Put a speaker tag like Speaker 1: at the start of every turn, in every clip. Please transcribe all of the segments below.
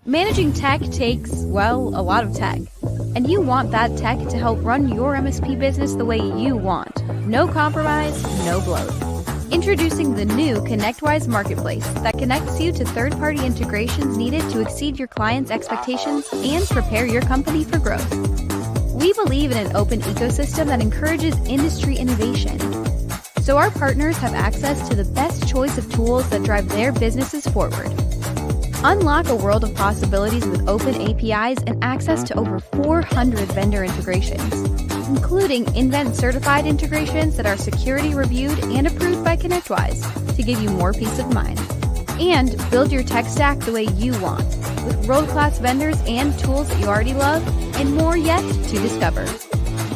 Speaker 1: Managing tech takes, well, a lot of tech. And you want that tech to help run your MSP business the way you want. No compromise, no bloat. Introducing the new ConnectWise Marketplace that connects you to third-party integrations needed to exceed your clients' expectations and prepare your company for growth. We believe in an open ecosystem that encourages industry innovation. So our partners have access to the best choice of tools that drive their businesses forward. Unlock a world of possibilities with open APIs and access to over 400 vendor integrations, including Invent certified integrations that are security reviewed and approved by ConnectWise to give you more peace of mind. And build your tech stack the way you want, with world-class vendors and tools that you already love, and more yet to discover.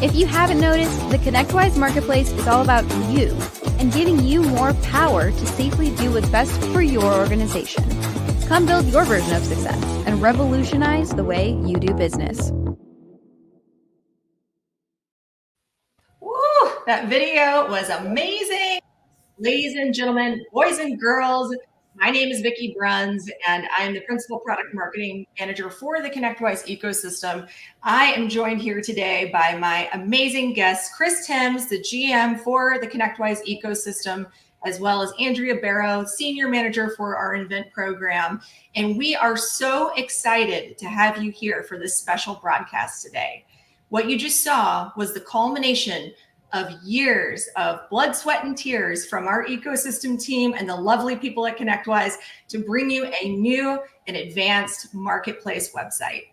Speaker 1: If you haven't noticed, the ConnectWise Marketplace is all about you and giving you more power to safely do what's best for your organization. Come build your version of success and revolutionize the way you do business.
Speaker 2: Woo, that video was amazing. Ladies and gentlemen, boys and girls, my name is Vicky Bruns, and I'm the Principal Product Marketing Manager for the ConnectWise ecosystem. I am joined here today by my amazing guest, Chris Timms, the GM for the ConnectWise ecosystem, as well as Andrea Barrow, Senior Manager for our Invent program. And we are so excited to have you here for this special broadcast today. What you just saw was the culmination of years of blood, sweat, and tears from our ecosystem team and the lovely people at ConnectWise to bring you a new and advanced marketplace website.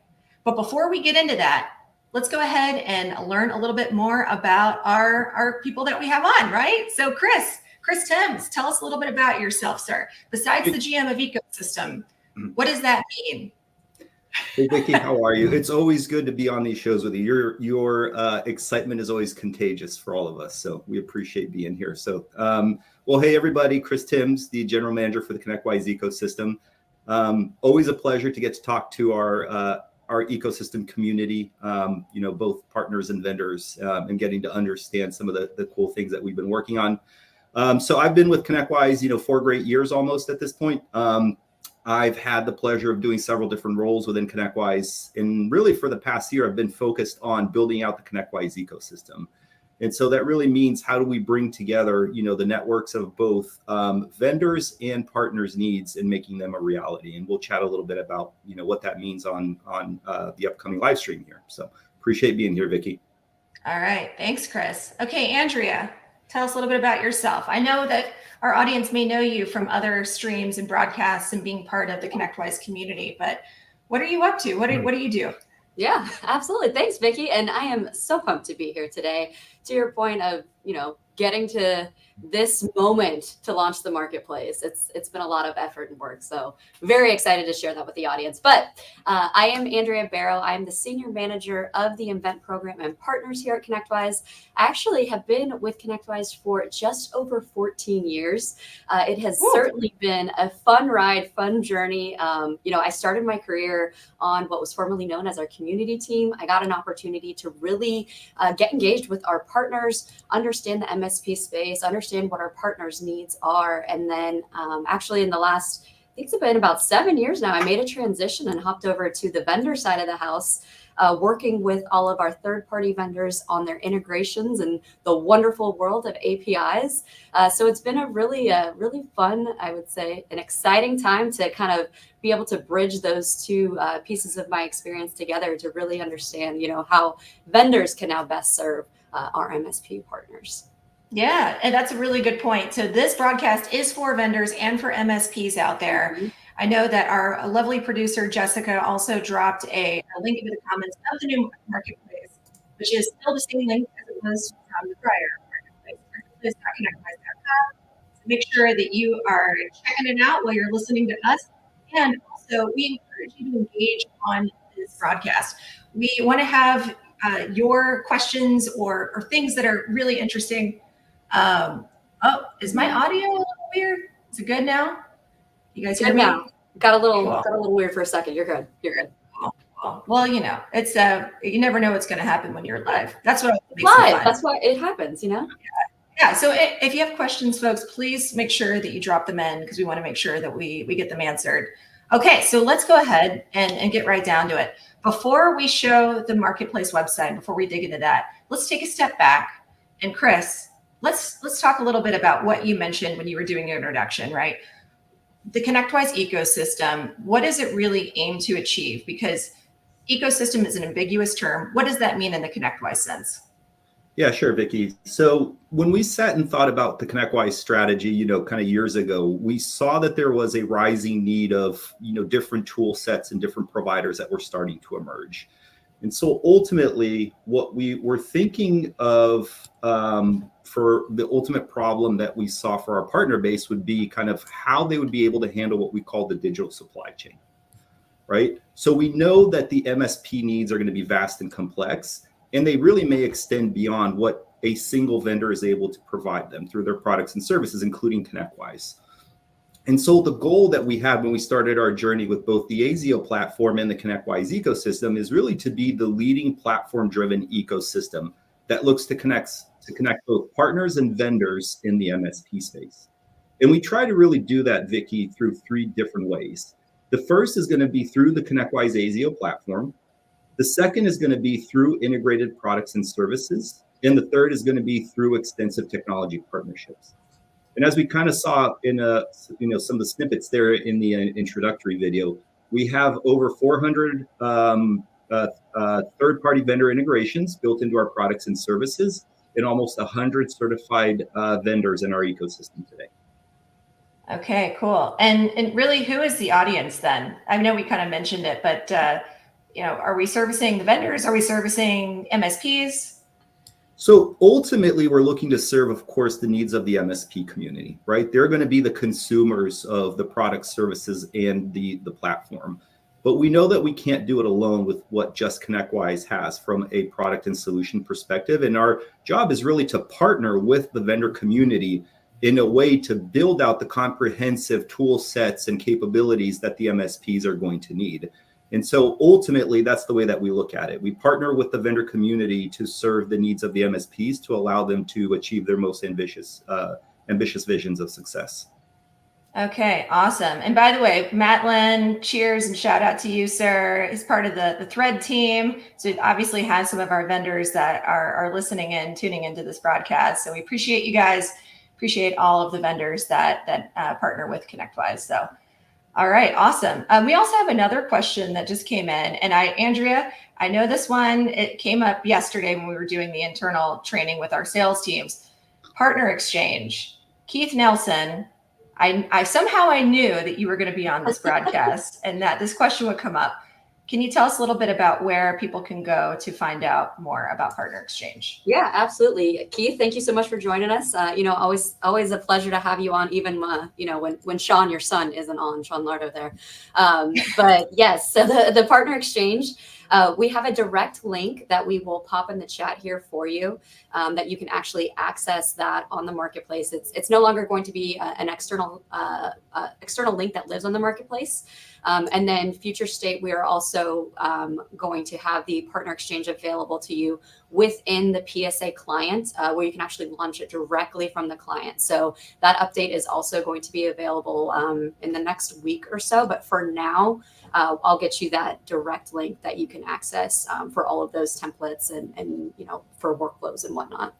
Speaker 2: But before we get into that, let's go ahead and learn a little bit more about our people that we have on, right? So Chris Timms, tell us a little bit about yourself, sir. Besides the GM of ecosystem, what does that mean?
Speaker 3: Hey, Vicky, how are you? It's always good to be on these shows with you. Your excitement is always contagious for all of us, so we appreciate being here. So, well, hey, everybody, Chris Timms, the General Manager for the ConnectWise ecosystem. Always a pleasure to get to talk to our ecosystem community, both partners and vendors, and getting to understand some of the cool things that we've been working on. So I've been with ConnectWise, 4 great years almost at this point. I've had the pleasure of doing several different roles within ConnectWise. And really for the past year, I've been focused on building out the ConnectWise ecosystem. And so that really means how do we bring together, the networks of both vendors and partners' needs and making them a reality. And we'll chat a little bit about, what that means on the upcoming live stream here. So appreciate being here, Vicky.
Speaker 2: All right. Thanks, Chris. Okay, Andrea, tell us a little bit about yourself. I know that our audience may know you from other streams and broadcasts and being part of the ConnectWise community, but what are you up to? What do you do?
Speaker 4: Yeah, absolutely. Thanks, Vicky. And I am so pumped to be here today. To your point of, getting to this moment to launch the marketplace. It's been a lot of effort and work. So very excited to share that with the audience. But I am Andrea Barrow. I am the Senior Manager of the Invent program and partners here at ConnectWise. I actually have been with ConnectWise for just over 14 years. It has certainly been a fun ride, fun journey. I started my career on what was formerly known as our community team. I got an opportunity to really get engaged with our partners, understand the MSP space, understand what our partners' needs are. And then actually in the last, I think it's been about 7 years now, I made a transition and hopped over to the vendor side of the house, working with all of our third-party vendors on their integrations and the wonderful world of APIs. So it's been a really fun, I would say, an exciting time to kind of be able to bridge those two pieces of my experience together to really understand, how vendors can now best serve our MSP partners.
Speaker 2: Yeah, and that's a really good point. So this broadcast is for vendors and for MSPs out there. Mm-hmm. I know that our lovely producer, Jessica, also dropped a link into the comments of the new marketplace, which is still the same link as it was from the prior marketplace, marketplace.connectwise.com. So make sure that you are checking it out while you're listening to us. And also, we encourage you to engage on this broadcast. We want to have your questions or things that are really interesting. Is my audio a little weird? Is it good now? You guys hear me?
Speaker 4: Now. Got a little weird for a second. You're good.
Speaker 2: Well, it's you never know what's going to happen when you're live. That's what
Speaker 4: live. That's why it happens,
Speaker 2: Yeah. So if you have questions, folks, please make sure that you drop them in because we want to make sure that we get them answered. Okay, so let's go ahead and get right down to it. Before we show the marketplace website, before we dig into that, let's take a step back. And Chris, let's talk a little bit about what you mentioned when you were doing your introduction, right? The ConnectWise ecosystem, what does it really aim to achieve? Because ecosystem is an ambiguous term. What does that mean in the ConnectWise sense?
Speaker 3: Yeah, sure, Vicky. So when we sat and thought about the ConnectWise strategy, kind of years ago, we saw that there was a rising need of, different tool sets and different providers that were starting to emerge. And so ultimately, what we were thinking of for the ultimate problem that we saw for our partner base would be kind of how they would be able to handle what we call the digital supply chain, right? So we know that the MSP needs are going to be vast and complex, and they really may extend beyond what a single vendor is able to provide them through their products and services, including ConnectWise. And so the goal that we had when we started our journey with both the ASIO platform and the ConnectWise ecosystem is really to be the leading platform-driven ecosystem that looks to connect both partners and vendors in the MSP space. And we try to really do that, Vicky, through three different ways. The first is going to be through the ConnectWise ASIO platform. The second is going to be through integrated products and services. And the third is going to be through extensive technology partnerships. And as we kind of saw in some of the snippets there in the introductory video, we have over 400 third-party vendor integrations built into our products and services, and almost 100 certified vendors in our ecosystem today.
Speaker 2: Okay, cool. And really, who is the audience then? I know we kind of mentioned it, but are we servicing the vendors? Are we servicing MSPs?
Speaker 3: So ultimately, we're looking to serve, of course, the needs of the MSP community, right? They're going to be the consumers of the product, services, and the platform. But we know that we can't do it alone with what just ConnectWise has from a product and solution perspective. And our job is really to partner with the vendor community in a way to build out the comprehensive tool sets and capabilities that the MSPs are going to need. And so ultimately, that's the way that we look at it. We partner with the vendor community to serve the needs of the MSPs to allow them to achieve their most ambitious visions of success.
Speaker 2: Okay, awesome. And by the way, Matlin, cheers and shout out to you, sir. He's part of the Thread team. So it obviously has some of our vendors that are listening in, tuning into this broadcast. So we appreciate you guys. Appreciate all of the vendors that partner with ConnectWise. So, all right, awesome. We also have another question that just came in, and Andrea, I know this one. It came up yesterday when we were doing the internal training with our sales teams. Partner exchange. Keith Nelson. I somehow I knew that you were going to be on this broadcast and that this question would come up. Can you tell us a little bit about where people can go to find out more about Partner Exchange?
Speaker 4: Yeah, absolutely. Keith, thank you so much for joining us. Always a pleasure to have you on, even when Sean, your son, isn't on, Sean Lardo there. But yes, so the Partner Exchange, we have a direct link that we will pop in the chat here for you, that you can actually access that on the marketplace. It's no longer going to be an external link that lives on the marketplace. And then future state, we are also going to have the Partner Exchange available to you within the PSA client, where you can actually launch it directly from the client. So that update is also going to be available in the next week or so. But for now, I'll get you that direct link that you can access for all of those templates and for workflows and whatnot.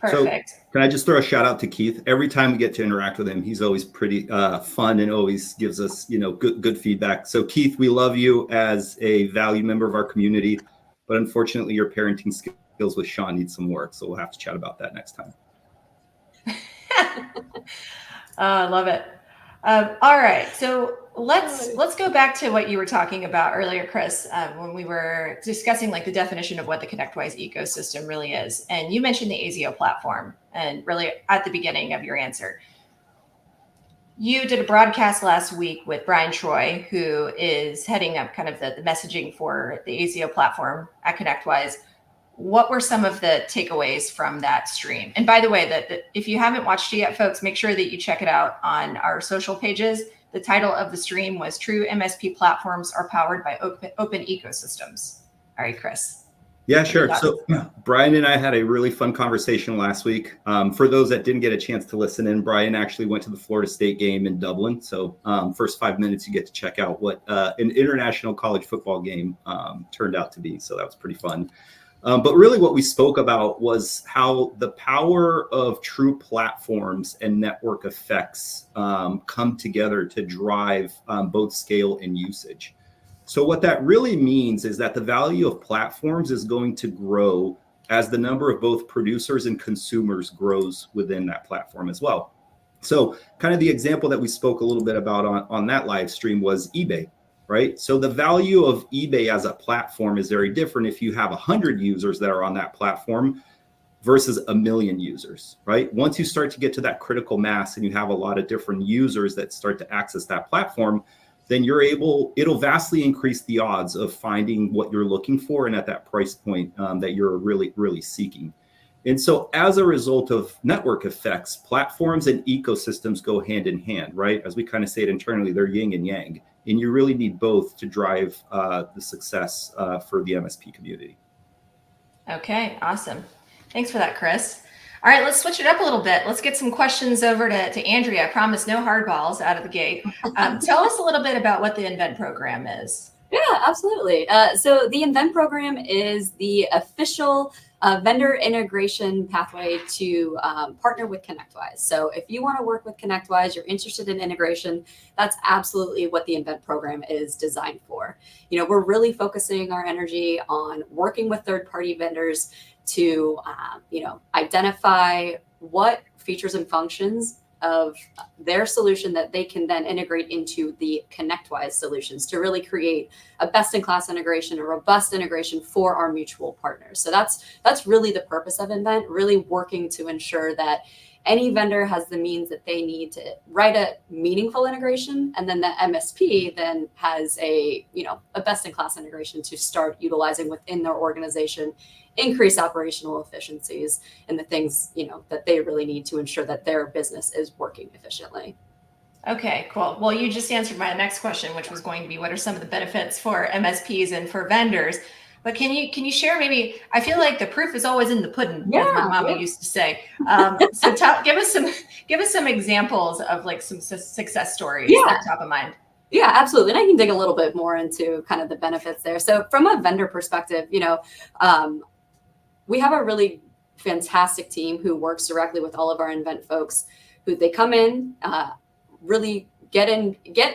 Speaker 2: Perfect.
Speaker 3: So can I just throw a shout out to Keith? Every time we get to interact with him, he's always pretty fun and always gives us, good feedback. So Keith, we love you as a valued member of our community, but unfortunately your parenting skills with Sean need some work. So we'll have to chat about that next time.
Speaker 2: I love it. All right. So let's go back to what you were talking about earlier, Chris, when we were discussing the definition of what the ConnectWise ecosystem really is. And you mentioned the ASIO platform, and really at the beginning of your answer. You did a broadcast last week with Brian Troy, who is heading up kind of the messaging for the ASIO platform at ConnectWise. What were some of the takeaways from that stream? And by the way, if you haven't watched it yet, folks, make sure that you check it out on our social pages. The title of the stream was True MSP Platforms Are Powered by Open Ecosystems. All right, Chris.
Speaker 3: Yeah, sure. So Brian and I had a really fun conversation last week. For those that didn't get a chance to listen in, Brian actually went to the Florida State game in Dublin. So first 5 minutes, you get to check out what an international college football game turned out to be. So that was pretty fun. But really what we spoke about was how the power of true platforms and network effects come together to drive both scale and usage. So what that really means is that the value of platforms is going to grow as the number of both producers and consumers grows within that platform as well. So kind of the example that we spoke a little bit about on that live stream was eBay, right? So the value of eBay as a platform is very different if you have 100 users that are on that platform versus 1 million users, right? Once you start to get to that critical mass and you have a lot of different users that start to access that platform, then it'll vastly increase the odds of finding what you're looking for and at that price point that you're really, really seeking. And so as a result of network effects, platforms and ecosystems go hand in hand, right? As we kind of say it internally, they're yin and yang. And you really need both to drive the success for the MSP community.
Speaker 2: Okay, awesome. Thanks for that, Chris. All right, let's switch it up a little bit. Let's get some questions over to Andrea. I promise no hardballs out of the gate. Tell us a little bit about what the Invent program is.
Speaker 4: Yeah, absolutely. So the Invent program is the official vendor integration pathway to partner with ConnectWise. So if you want to work with ConnectWise, you're interested in integration, that's absolutely what the Invent program is designed for. You know, we're really focusing our energy on working with third-party vendors to identify what features and functions of their solution that they can then integrate into the ConnectWise solutions to really create a best-in-class integration, a robust integration for our mutual partners. So that's really the purpose of Invent, really working to ensure that any vendor has the means that they need to write a meaningful integration, and then the MSP then has a best-in-class integration to start utilizing within their organization, increase operational efficiencies and the things that they really need to ensure that their business is working efficiently.
Speaker 2: Okay, cool. Well, you just answered my next question, which was going to be what are some of the benefits for MSPs and for vendors. But can you share maybe? I feel like the proof is always in the pudding, as my mama used to say. So give us some examples of like some success stories that are top of mind.
Speaker 4: Yeah, absolutely. And I can dig a little bit more into kind of the benefits there. So from a vendor perspective, we have a really fantastic team who works directly with all of our Invent folks, who they come in, really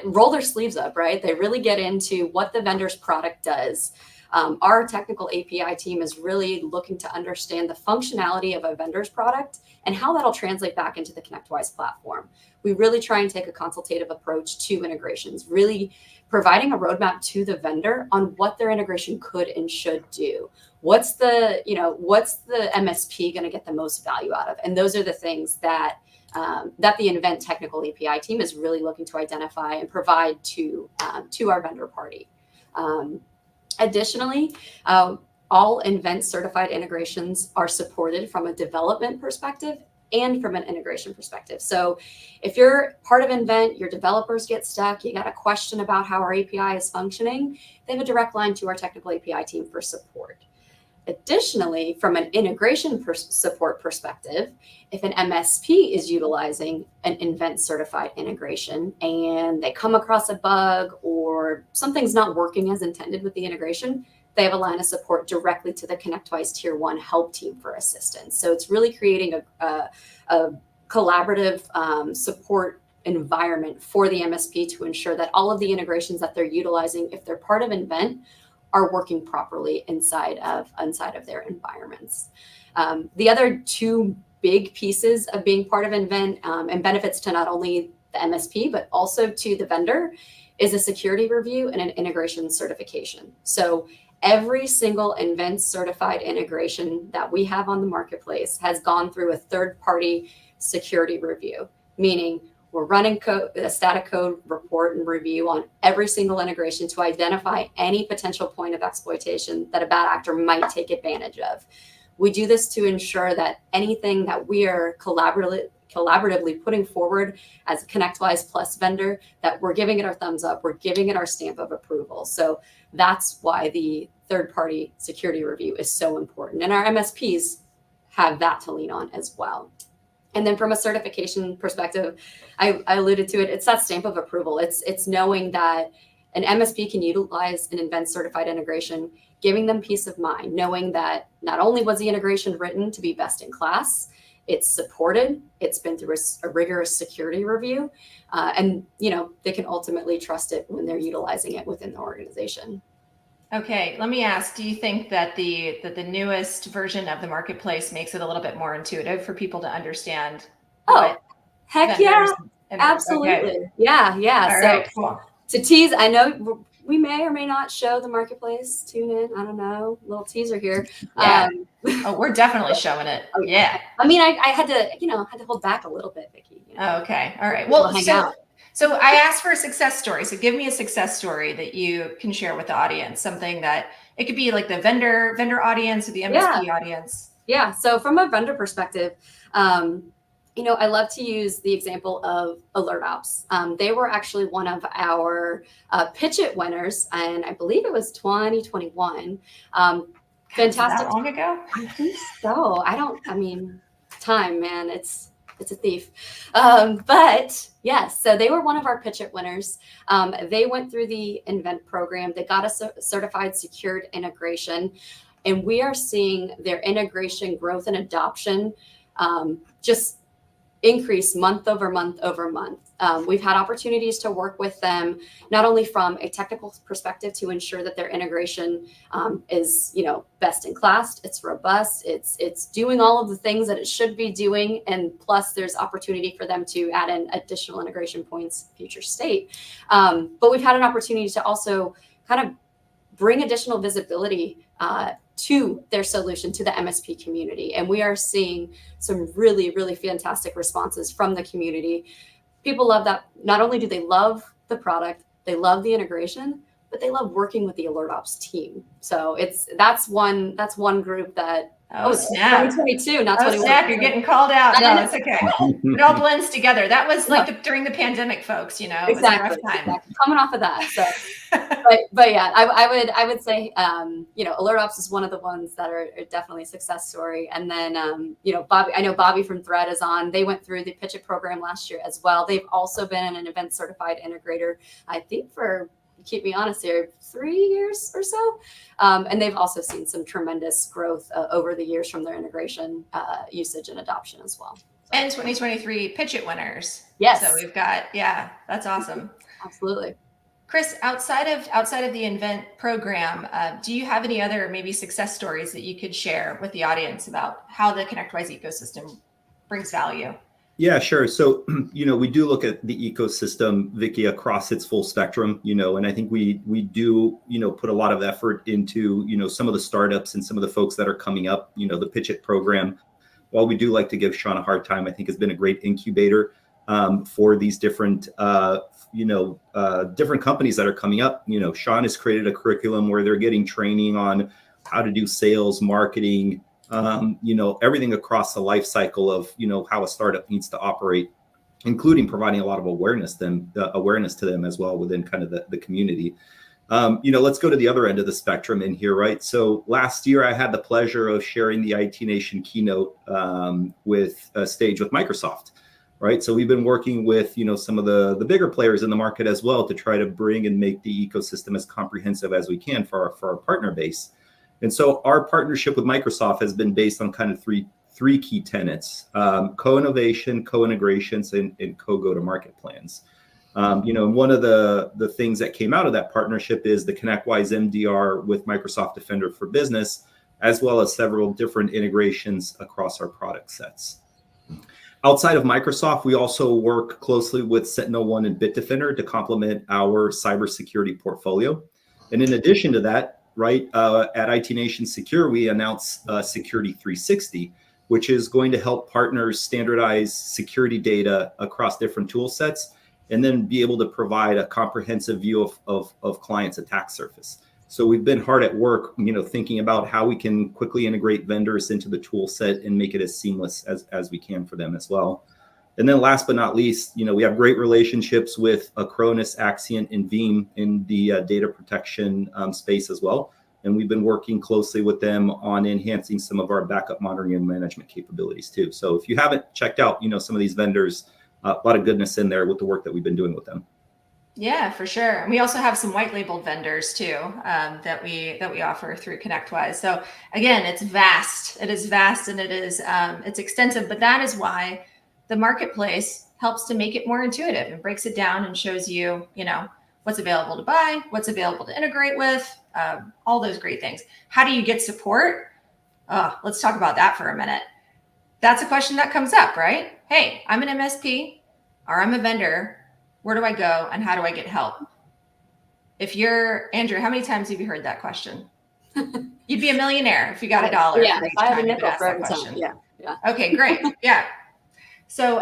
Speaker 4: roll their sleeves up, right? They really get into what the vendor's product does. Our technical API team is really looking to understand the functionality of a vendor's product and how that'll translate back into the ConnectWise platform. We really try and take a consultative approach to integrations, really providing a roadmap to the vendor on what their integration could and should do. What's the MSP going to get the most value out of? And those are the things that the Invent technical API team is really looking to identify and provide to our vendor party. Additionally, all Invent certified integrations are supported from a development perspective and from an integration perspective. So if you're part of Invent, your developers get stuck, you got a question about how our API is functioning, they have a direct line to our technical API team for support. Additionally, from an integration support perspective, if an MSP is utilizing an Invent certified integration and they come across a bug or something's not working as intended with the integration, they have a line of support directly to the ConnectWise Tier 1 help team for assistance. So it's really creating a collaborative support environment for the MSP to ensure that all of the integrations that they're utilizing, if they're part of Invent, are working properly inside of their environments. The other two big pieces of being part of Invent and benefits to not only the MSP, but also to the vendor is a security review and an integration certification. So every single Invent certified integration that we have on the marketplace has gone through a third-party security review, meaning we're running a static code report and review on every single integration to identify any potential point of exploitation that a bad actor might take advantage of. We do this to ensure that anything that we are collaboratively collaboratively putting forward as a ConnectWise Plus vendor that we're giving it our thumbs up, we're giving it our stamp of approval. So that's why the third-party security review is so important. And our MSPs have that to lean on as well. And then from a certification perspective, I alluded to it, it's that stamp of approval. It's knowing that an MSP can utilize an Invent certified integration, giving them peace of mind, knowing that not only was the integration written to be best in class, it's supported, it's been through a rigorous security review, and they can ultimately trust it when they're utilizing it within the organization.
Speaker 2: Okay, let me ask, do you think that the newest version of the marketplace makes it a little bit more intuitive for people to understand?
Speaker 4: Oh, heck yeah, absolutely.
Speaker 2: Okay.
Speaker 4: Yeah.
Speaker 2: All right, cool.
Speaker 4: To tease, I know we may or may not show the marketplace. Tune in. I don't know. Little teaser here.
Speaker 2: Yeah. We're definitely showing it.
Speaker 4: Oh,
Speaker 2: yeah.
Speaker 4: I mean, I had to hold back a little bit, Vicky.
Speaker 2: Okay. All right.
Speaker 4: Well, hang out.
Speaker 2: So I asked for a success story. So give me a success story that you can share with the audience. Something that it could be like the vendor audience or the MSP audience.
Speaker 4: Yeah. So from a vendor perspective, I love to use the example of AlertOps. They were actually one of our Pitch It winners, and I believe it was 2021. Fantastic.
Speaker 2: That long ago?
Speaker 4: I think so. Time, man, it's a thief. But yes, so they were one of our Pitch It winners. They went through the Invent program. They got a certified secured integration, and we are seeing their integration growth and adoption just increase month over month over month. We've had opportunities to work with them, not only from a technical perspective to ensure that their integration is, best in class, it's robust, it's doing all of the things that it should be doing. And plus there's opportunity for them to add in additional integration points, future state. But we've had an opportunity to also kind of bring additional visibility to their solution, to the MSP community. And we are seeing some really, really fantastic responses from the community. People love that. Not only do they love the product, they love the integration, but they love working with the AlertOps team. So that's one group that,
Speaker 2: snap.
Speaker 4: 2022, not 21.
Speaker 2: Snap, you're getting called out. No, it's okay. It all blends together. That was during the pandemic, folks, It was a rough time.
Speaker 4: Exactly. Coming off of that. So, but yeah, I would say, AlertOps is one of the ones that are definitely a success story. And then, Bobby, I know Bobby from Thread is on. They went through the Pitch It program last year as well. They've also been an Event certified integrator, I think for, keep me honest here, 3 years or so. And they've also seen some tremendous growth over the years from their integration usage and adoption as well.
Speaker 2: And 2023 Pitch It winners.
Speaker 4: Yes.
Speaker 2: So we've got, that's awesome.
Speaker 4: Absolutely.
Speaker 2: Chris, outside of the Invent program, do you have any other maybe success stories that you could share with the audience about how the ConnectWise ecosystem brings value?
Speaker 3: Yeah, sure. So, we do look at the ecosystem, Vicky, across its full spectrum, and I think we do, put a lot of effort into, some of the startups and some of the folks that are coming up, the Pitch It program. While we do like to give Sean a hard time, I think has been a great incubator for these different, different companies that are coming up. Sean has created a curriculum where they're getting training on how to do sales, marketing, everything across the life cycle of, how a startup needs to operate, including providing a lot of awareness to them as well within kind of the community. Let's go to the other end of the spectrum in here, right? So last year I had the pleasure of sharing the IT Nation keynote with a stage with Microsoft, right? So we've been working with, some of the bigger players in the market as well to try to bring and make the ecosystem as comprehensive as we can for our partner base. And so our partnership with Microsoft has been based on kind of three key tenets: co-innovation, co-integrations, and co-go-to-market plans. And one of the things that came out of that partnership is the ConnectWise MDR with Microsoft Defender for Business, as well as several different integrations across our product sets. Outside of Microsoft, we also work closely with SentinelOne and Bitdefender to complement our cybersecurity portfolio. And in addition to that, right, at IT Nation Secure, we announced Security 360, which is going to help partners standardize security data across different tool sets and then be able to provide a comprehensive view of clients' attack surface. So we've been hard at work, thinking about how we can quickly integrate vendors into the tool set and make it as seamless as we can for them as well. And then last but not least, we have great relationships with Acronis, Axient, and Veeam in the data protection space as well. And we've been working closely with them on enhancing some of our backup monitoring and management capabilities too. So if you haven't checked out, some of these vendors, a lot of goodness in there with the work that we've been doing with them.
Speaker 2: Yeah, for sure. And we also have some white labeled vendors too, that we offer through ConnectWise. So again, it's vast. It is vast, and it's extensive. But that is why the marketplace helps to make it more intuitive and breaks it down and shows you, what's available to buy, what's available to integrate with, all those great things. How do you get support? Let's talk about that for a minute. That's a question that comes up, right? Hey, I'm an MSP or I'm a vendor. Where do I go and how do I get help? If you're Andrew, how many times have you heard that question? You'd be a millionaire if you got $1.
Speaker 4: Yeah,
Speaker 2: for
Speaker 4: if
Speaker 2: each
Speaker 4: I had a
Speaker 2: time you
Speaker 4: nickel
Speaker 2: ask
Speaker 4: for
Speaker 2: that
Speaker 4: every
Speaker 2: question.
Speaker 4: time. Yeah.
Speaker 2: Okay, great. Yeah. So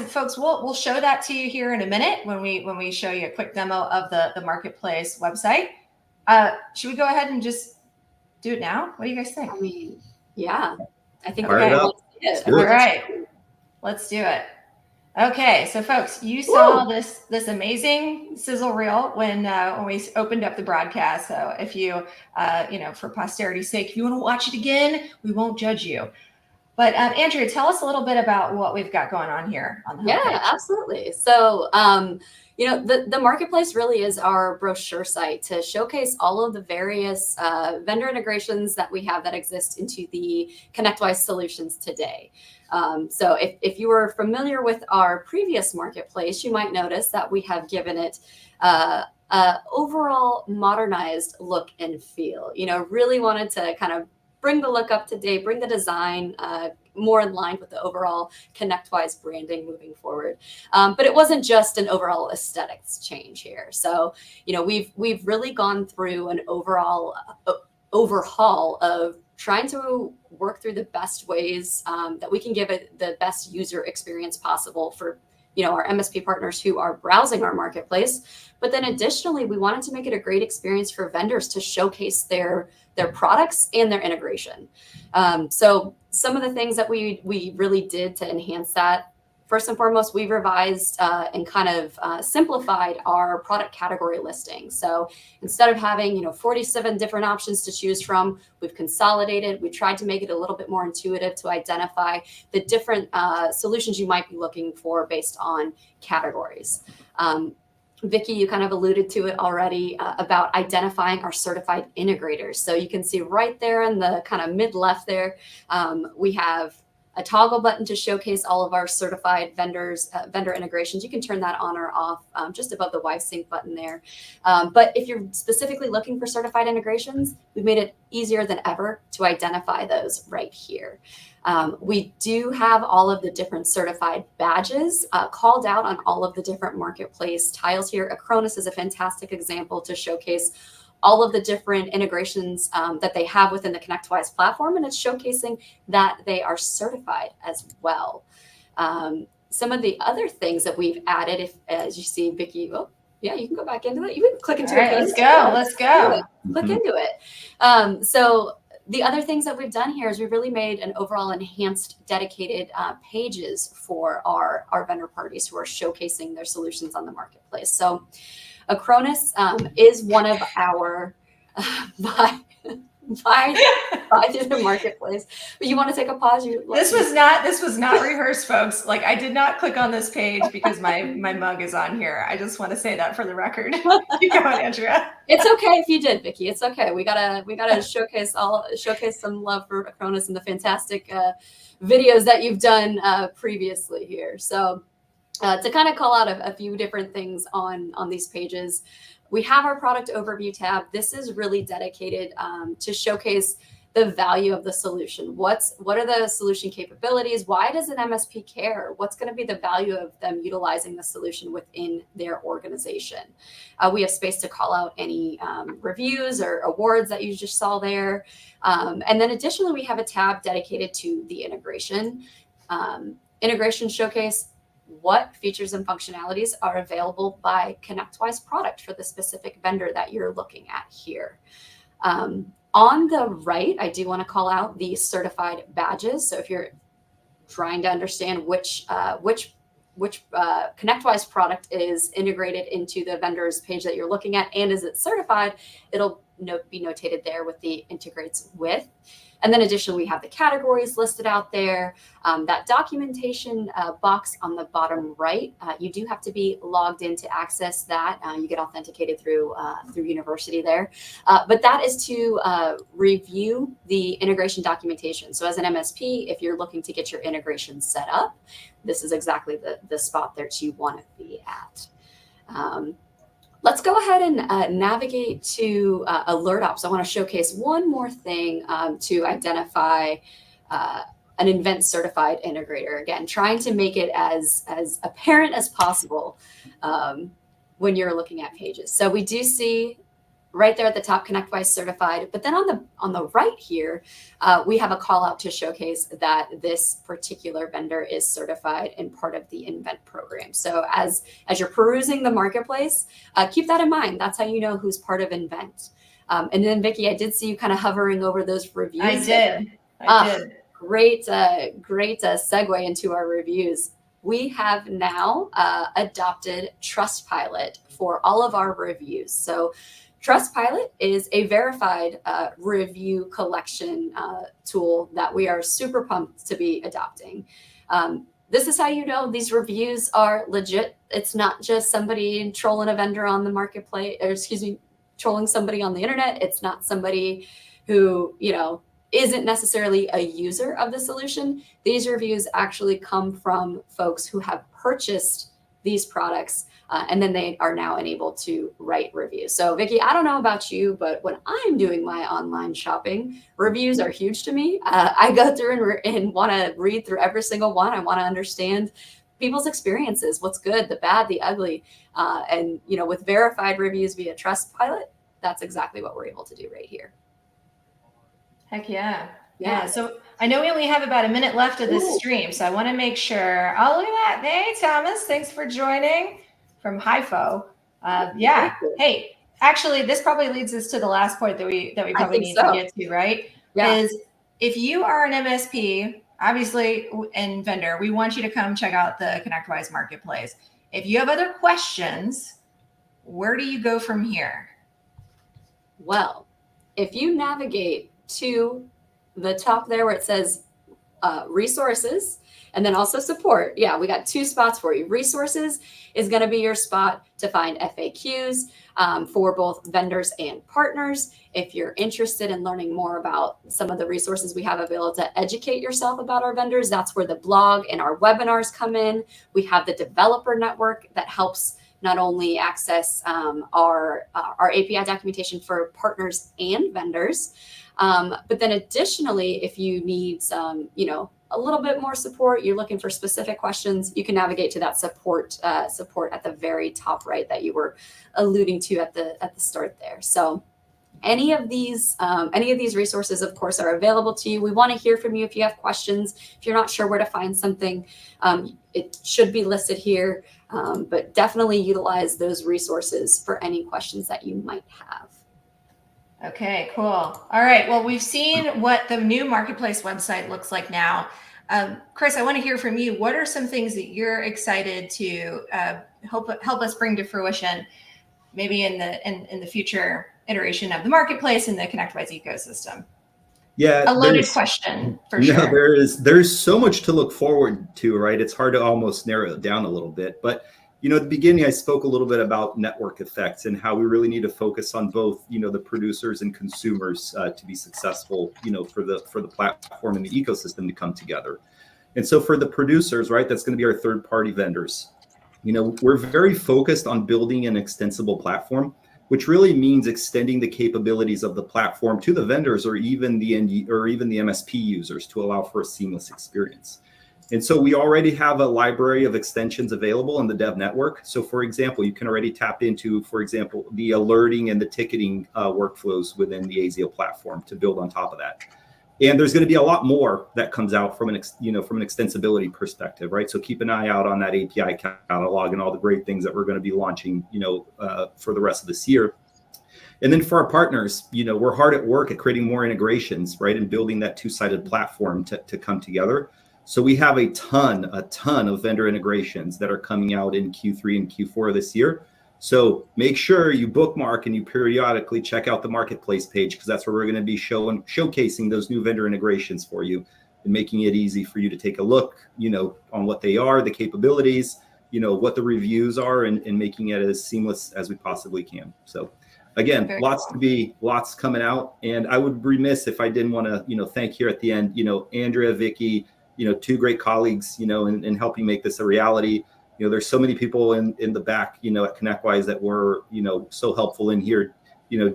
Speaker 2: folks, we'll show that to you here in a minute when we show you a quick demo of the marketplace website. Should we go ahead and just do it now? What do you guys think?
Speaker 4: I mean, yeah, I think
Speaker 3: Fire it up.
Speaker 4: it.
Speaker 3: Do it.
Speaker 2: All right, let's do it. Okay, so folks, you saw this amazing sizzle reel when we opened up the broadcast. So if you for posterity's sake, if you want to watch it again, we won't judge you. But Andrea, tell us a little bit about what we've got going on here on the homepage.
Speaker 4: Yeah, absolutely. So, the marketplace really is our brochure site to showcase all of the various vendor integrations that we have that exist into the ConnectWise solutions today. So if you were familiar with our previous marketplace, you might notice that we have given it overall modernized look and feel. Really wanted to kind of bring the look up to date, bring the design more in line with the overall ConnectWise branding moving forward. But it wasn't just an overall aesthetics change here. So, we've really gone through an overall overhaul of trying to work through the best ways that we can give it the best user experience possible for our MSP partners who are browsing our marketplace. But then additionally, we wanted to make it a great experience for vendors to showcase their products and their integration. So some of the things that we really did to enhance that, first and foremost, we revised and kind of simplified our product category listing. So instead of having 47 different options to choose from, we've consolidated. We tried to make it a little bit more intuitive to identify the different solutions you might be looking for based on categories. Vicky, you kind of alluded to it already about identifying our certified integrators. So you can see right there in the kind of mid left there, we have a toggle button to showcase all of our certified vendor integrations. You can turn that on or off just above the YSync button there. But if you're specifically looking for certified integrations, we've made it easier than ever to identify those right here. We do have all of the different certified badges called out on all of the different marketplace tiles here. Acronis is a fantastic example to showcase all of the different integrations that they have within the ConnectWise platform, and it's showcasing that they are certified as well. Some of the other things that we've added, as you see, Vicky, yeah, you can go back into it. You can click into it.
Speaker 2: Let's go.
Speaker 4: Click into it. So the other things that we've done here is we've really made an overall enhanced dedicated pages for our vendor parties who are showcasing their solutions on the marketplace. So Acronis is one of our buy through the marketplace. But you want to take a pause?
Speaker 2: This was not rehearsed, folks. Like, I did not click on this page because my mug is on here. I just want to say that for the record. Keep going, Andrea.
Speaker 4: It's okay if you did, Vicky. It's okay. We gotta showcase some love for Acronis and the fantastic videos that you've done previously here. So to kind of call out a few different things on these pages, we have our product overview tab. This is really dedicated to showcase the value of the solution. What are the solution capabilities? Why does an MSP care? What's going to be the value of them utilizing the solution within their organization? We have space to call out any reviews or awards that you just saw there. And then additionally, we have a tab dedicated to the integration. Integration showcase what features and functionalities are available by ConnectWise product for the specific vendor that you're looking at here. On the right, I do want to call out the certified badges. So if you're trying to understand which ConnectWise product is integrated into the vendor's page that you're looking at, and is it certified, it'll be notated there with the integrates with. And then additionally, we have the categories listed out there. That documentation box on the bottom right, you do have to be logged in to access that. You get authenticated through University there. But that is to review the integration documentation. So as an MSP, if you're looking to get your integration set up, this is exactly the spot that you want to be at. Let's go ahead and navigate to Alert Ops. I want to showcase one more thing to identify an Invent certified integrator. Again, trying to make it as apparent as possible when you're looking at pages. So we do see right there at the top, ConnectWise certified. But then on the right here, we have a call out to showcase that this particular vendor is certified and part of the Invent program. So as you're perusing the marketplace, keep that in mind. That's how you know who's part of Invent. And then Vicky, I did see you kind of hovering over those reviews.
Speaker 2: I did.
Speaker 4: Great segue into our reviews. We have now adopted Trustpilot for all of our reviews. So Trustpilot is a verified review collection tool that we are super pumped to be adopting. This is how you know these reviews are legit. It's not just somebody trolling a vendor on the marketplace, or trolling somebody on the internet. It's not somebody who, isn't necessarily a user of the solution. These reviews actually come from folks who have purchased these products, and then they are now enabled to write reviews. So Vicky, I don't know about you, but when I'm doing my online shopping, reviews are huge to me. I go through and want to read through every single one. I want to understand people's experiences, what's good, the bad, the ugly. And with verified reviews via Trustpilot, that's exactly what we're able to do right here.
Speaker 2: Heck yeah. Yeah. So I know we only have about a minute left of this stream, so I want to make sure. Oh, look at that. Hey, Thomas, thanks for joining from HIFO. Yeah. Hey, actually, this probably leads us to the last point that we probably need to get to, right?
Speaker 4: Yeah.
Speaker 2: Is if you are an MSP, obviously, and vendor, we want you to come check out the ConnectWise Marketplace. If you have other questions, where do you go from here?
Speaker 4: Well, if you navigate to the top there where it says resources and then also support. Yeah, we got two spots for you. Resources is going to be your spot to find FAQs for both vendors and partners. If you're interested in learning more about some of the resources we have available to educate yourself about our vendors, that's where the blog and our webinars come in. We have the developer network that helps not only access our API documentation for partners and vendors, but then additionally, if you need some, a little bit more support, you're looking for specific questions, you can navigate to that support at the very top right that you were alluding to at the start there. So any of these resources, of course, are available to you. We want to hear from you if you have questions. If you're not sure where to find something, it should be listed here, but definitely utilize those resources for any questions that you might have.
Speaker 2: Okay, cool. All right. Well, we've seen what the new marketplace website looks like now. Chris, I want to hear from you. What are some things that you're excited to help us bring to fruition, maybe in the future iteration of the marketplace and the ConnectWise ecosystem?
Speaker 3: Yeah,
Speaker 2: a loaded question for sure.
Speaker 3: There's so much to look forward to, right? It's hard to almost narrow it down a little bit, but at the beginning, I spoke a little bit about network effects and how we really need to focus on both, the producers and consumers to be successful, for the platform and the ecosystem to come together. And so for the producers, right, that's going to be our third-party vendors. We're very focused on building an extensible platform, which really means extending the capabilities of the platform to the vendors or even the MSP users to allow for a seamless experience. And so we already have a library of extensions available in the dev network. So for example, you can already tap into, for example, the alerting and the ticketing workflows within the Azio platform to build on top of that. And there's going to be a lot more that comes out from an extensibility perspective, right? So keep an eye out on that API catalog and all the great things that we're going to be launching, for the rest of this year. And then for our partners, we're hard at work at creating more integrations, right? And building that two-sided platform to come together. So we have a ton of vendor integrations that are coming out in Q3 and Q4 this year. So make sure you bookmark and you periodically check out the marketplace page, because that's where we're going to be showcasing those new vendor integrations for you and making it easy for you to take a look, on what they are, the capabilities, what the reviews are, and making it as seamless as we possibly can. So again, lots coming out. And I would be remiss if I didn't want to, thank here at the end, Andrea, Vicky, two great colleagues, in helping make this a reality. There's so many people in the back, at ConnectWise that were, so helpful in here.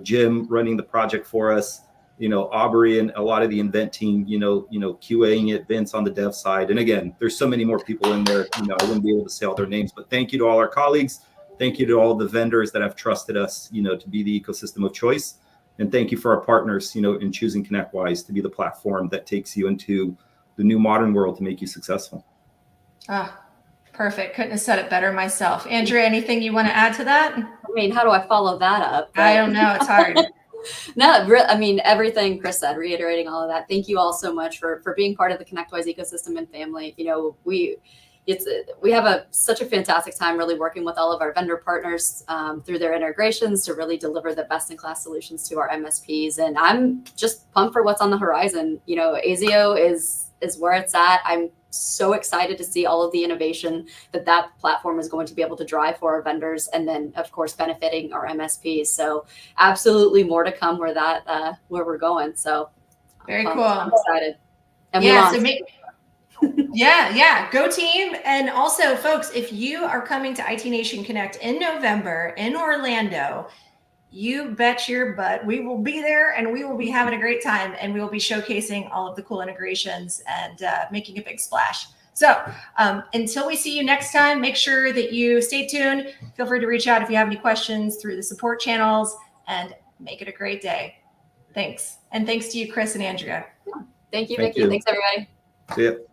Speaker 3: Jim running the project for us, Aubrey and a lot of the invent team, QAing it, Vince on the dev side. And again, there's so many more people in there, I wouldn't be able to say all their names, but thank you to all our colleagues. Thank you to all the vendors that have trusted us, to be the ecosystem of choice. And thank you for our partners, in choosing ConnectWise to be the platform that takes you into the new modern world to make you successful.
Speaker 2: Perfect. Couldn't have said it better myself. Andrea, anything you want to add to that?
Speaker 4: I mean, how do I follow that up?
Speaker 2: I don't know. It's hard.
Speaker 4: No, I mean, everything Chris said, reiterating all of that. Thank you all so much for being part of the ConnectWise ecosystem and family. We have such a fantastic time really working with all of our vendor partners through their integrations to really deliver the best in class solutions to our MSPs. And I'm just pumped for what's on the horizon. ASIO is where it's at. I'm so excited to see all of the innovation that platform is going to be able to drive for our vendors, and then of course benefiting our MSPs. So absolutely more to come where we're going. So
Speaker 2: very cool.
Speaker 4: I'm excited. And
Speaker 2: go team. And also folks, if you are coming to IT Nation Connect in November in Orlando, you bet your butt we will be there, and we will be having a great time, and we will be showcasing all of the cool integrations and making a big splash. So until we see you next time, make sure that you stay tuned. Feel free to reach out if you have any questions through the support channels, and make it a great day. Thanks. And thanks to you, Chris and Andrea.
Speaker 4: Thank you, Vicky. Thanks, everybody.
Speaker 3: See ya.